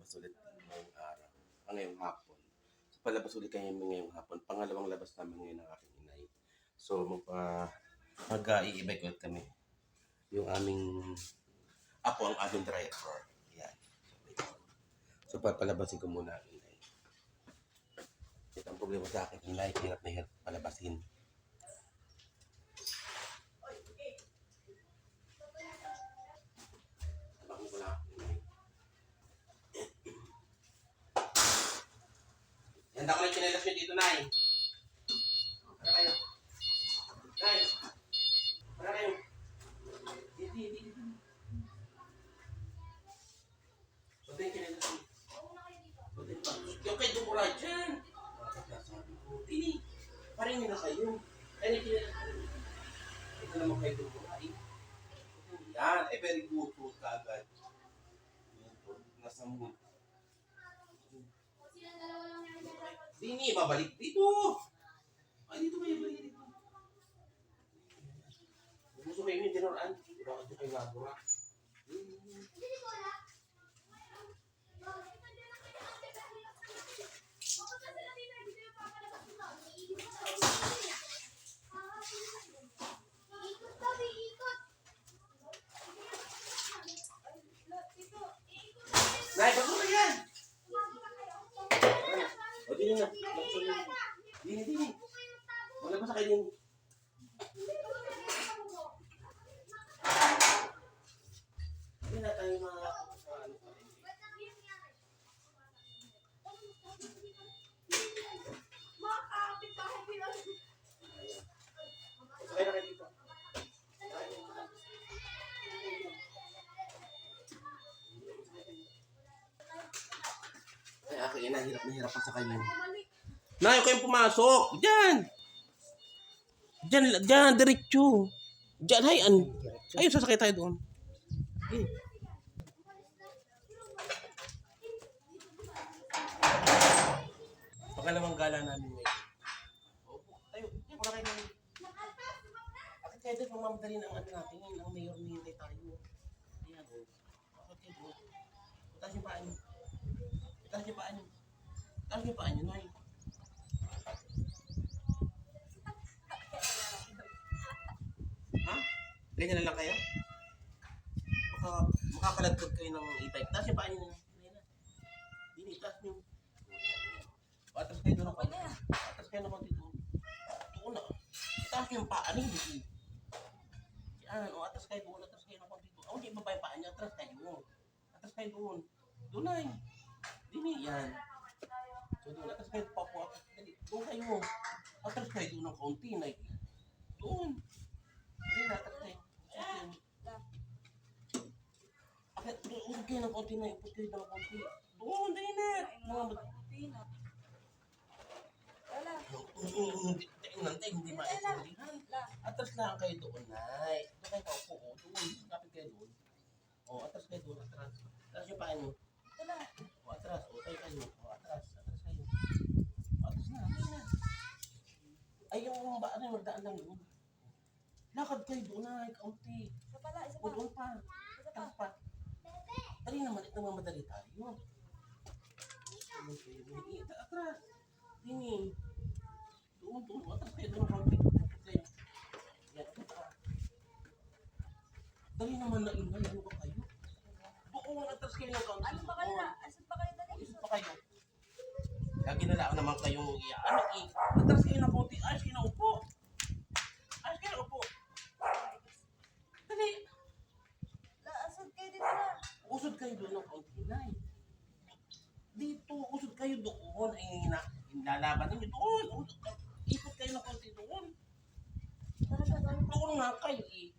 palabas ulit ngayong araw, ngayong hapon. So, palabas ulit kayo ngayong hapon. Pangalawang labas namin ngayon ng aking inay. So, mag-i-e-bike ulit kami. Yung aming apo ang aming driver. Yan. So, papalabasin ko muna ang inay. Ito ang problema sa akin, inay. Hirap na hirap palabasin. Handa ko na yung chinelas nyo dito, Nay. Para kayo. Nay. Para kayo. Dito. Sote yung chinelas nyo. Sote pa. Yung kayo dumura dyan. Tini. Paringin na kayo. Ayun yung chinelas nyo. Ito naman kayo dumura. Yan. Very good. Good ka agad. Nasa mood. Dini, babalik dito. Ay, dito kayo, balik dito. Gusto kayo yung dinuraan. Bakit nyo kayo nabura? Nay, bago na yan! O, dini na. Dini. Wala pa sa kayo din. Hindi na tayo mga... Sakay na kayo dito. Ay, aking ina, hirap na hirap pa sa kayo. Na, yung kayong pumasok. Diyan, diretso. Diyan, hayan. Ayun, sasakay tayo doon. Pangalawang gala namin ngayon. Tayo, wala kayo ngayon. Bakit kayo doon, mamamadali ng ano natin, ang mayor nihintay tayo. Ayan, bakit kayo doon? Itaas yung paa niyo. Itaas yung paa niyo, Nay. Ha? Ganyan na lang kayo? Makakalagpag kayo ng e-bike. Taas yung paa niyo na. Dini, taas niyo. Atras kayo doon ako. Atras kayo na konti doon. Doon na. Taas niyo yung paa niyo. Yan, o atras kayo doon. Atras kayo na konti doon. Hindi ba yung paa niyo? Atras kayo. Atras kayo doon. Doon na eh. Dini, yan. So doon, atras kayo pa po. Doon kayo. Atras kayo doon ng konti. Doon. Hindi na, atras kayo. Usap kayo ng konti na. Upot kayo ng konti. Doon, dali na. Hindi maintindihan. Atras lang kayo doon, Nay. Doon kayo kaupo. Doon, kapit kayo doon. O, atras kayo doon. Atras. Atras yung paa niyo. O, atras. O, tayo kayo. O, atras. Atras kayo. Atras na. Ay, yung ba, ano, magdaan lang doon. Lakad kayo doon, Nay. Kaunti. O, doon pa. Atras pa. Dali naman. Ito mamadali tayo. Atras. Dini. Doon. Atras kayo doon. Kaunti. Yan. Dali naman na inay. Ano ba kayo? Doon. Atras kayo ng kaunti. Ano pa kayo na? Asan pa kayo dali? Isip pa kayo. Lagi na lang naman kayong ano eh. Atras kayo ng kaunti. Ayos kayo na upo. Dali. Asan kayo dito na? Usod kayo doon ng kaunti, Nay. Dito. Usod kayo doon. Ay, nilalaban ninyo doon. Ikot kayo ng kaunti doon. Doon nga kayo eh.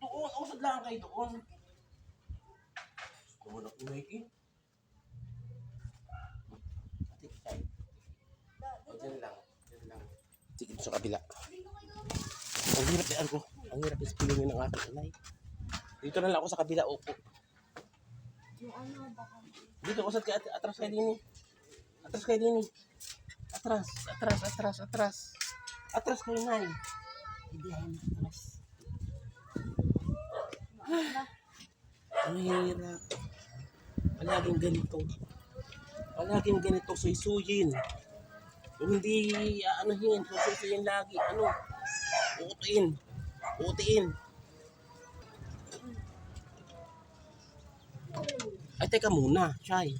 Doon. Usod lang kayo doon. Doon ako, Mikey. Ate, kayo. O, dyan lang. Sige, sa kabila. Ang hirap yan ko. Ang hirap ispilingin ng aking inay. Dito na lang ako sa kabila, upo. Dito, usad kayo. Atras kayo din eh. Atras kayo, Nay. Hindi, ayun. Atras. Ang hirap. Palaging ganito. Palaging ganito, suy-suyin. Kung hindi aanohin, susuyin lagi. Ano? Uutiin. Uutiin. Ay, teka muna, Shay.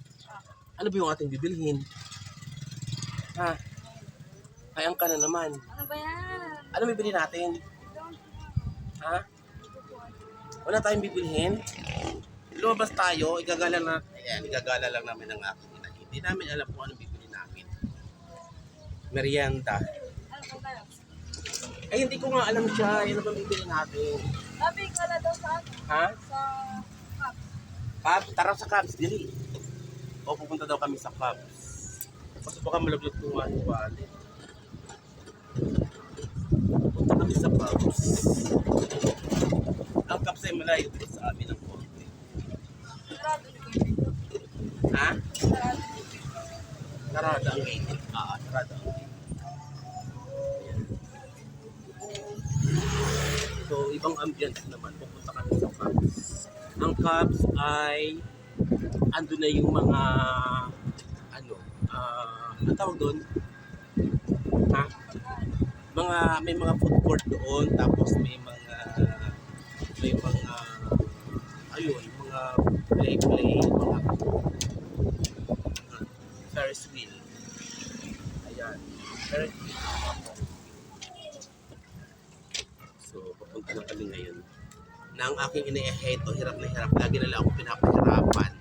Ano ba yung ating bibilhin? Ha? Kayang ka na naman. Ano ba yan? Ano bibili natin? Ha? Wala tayong bibilhin? Lumabas tayo, igagala lang namin ang aking ina. Hindi namin alam kung anong bibili namin. Merienda. Ano ba yan? Ay, hindi ko nga alam siya. Ano ba bibili natin? Sabi ka na daw sa ano? Ha? Sa cup. Cubs? Tara sa Cubs, dili. O, pupunta daw kami sa Cubs. Kasi baka malaglag kung ano wali. Punta kami sa Cubs. Ang Cubs ay malayo dito sa amin ang konti. Sarado yung dito. Ha? Sarado yung dito. Sarada ang gate. Sarada ang gate. So, ibang ambience naman. Pupunta kami sa Cubs. Ang Cubs ay ando na yung mga ano tawag doon? Ha? May mga food court doon, tapos may mga ayun, mga play, mga Ferris wheel. Ayan. Ferris wheel. So, papunta na kami ngayon. Na ang aking ina-eheto, hirap na hirap. Lagi na lang ako pinapahirapan.